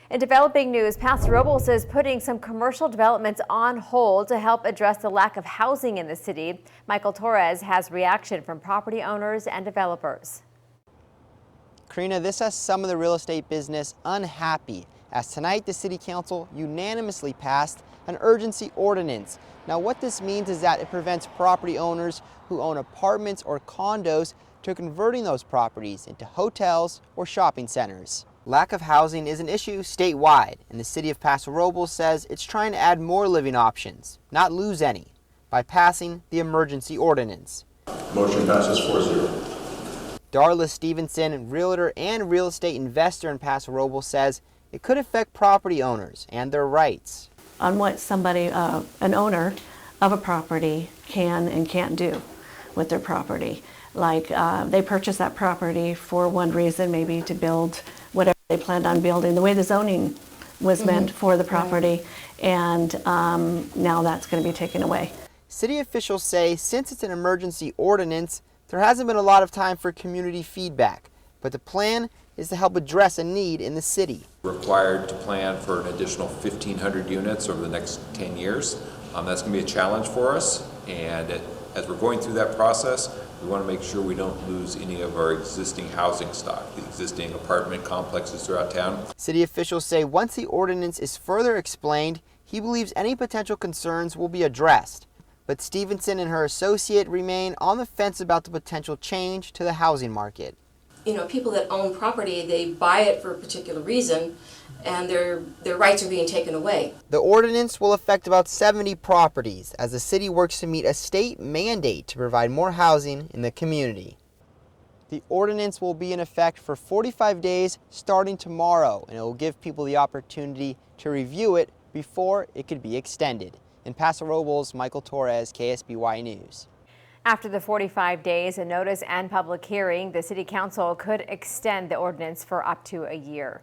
In developing news, Paso Robles is putting some commercial developments on hold to help address the lack of housing in the city. Michael Torres has reaction from property owners and developers. Karina, this has some of the real estate business unhappy, as tonight the City Council unanimously passed an urgency ordinance. Now what this means is that it prevents property owners who own apartments or condos to converting those properties into hotels or shopping centers. Lack of housing is an issue statewide, and the city of Paso Robles says it's trying to add more living options, not lose any, by passing the emergency ordinance. Motion passes 4-0. Darla Stevenson, realtor and real estate investor in Paso Robles, says it could affect property owners and their rights. On what somebody, an owner of a property can and can't do with their property. Like they purchased that property for one reason, maybe to build whatever they planned on building, the way the zoning was meant for the property, and now that's going to be taken away. City officials say since it's an emergency ordinance, there hasn't been a lot of time for community feedback, but the plan is to help address a need in the city. Required to plan for an additional 1,500 units over the next 10 years. That's going to be a challenge for us, and as we're going through that process, we want to make sure we don't lose any of our existing housing stock, the existing apartment complexes throughout town. City officials say once the ordinance is further explained, he believes any potential concerns will be addressed. But Stevenson and her associate remain on the fence about the potential change to the housing market. You know, people that own property, they buy it for a particular reason, and their rights are being taken away. The ordinance will affect about 70 properties as the city works to meet a state mandate to provide more housing in the community. The ordinance will be in effect for 45 days starting tomorrow, and it will give people the opportunity to review it before it could be extended. In Paso Robles, Michael Torres, KSBY News. After the 45 days, a notice and public hearing, the City Council could extend the ordinance for up to a year.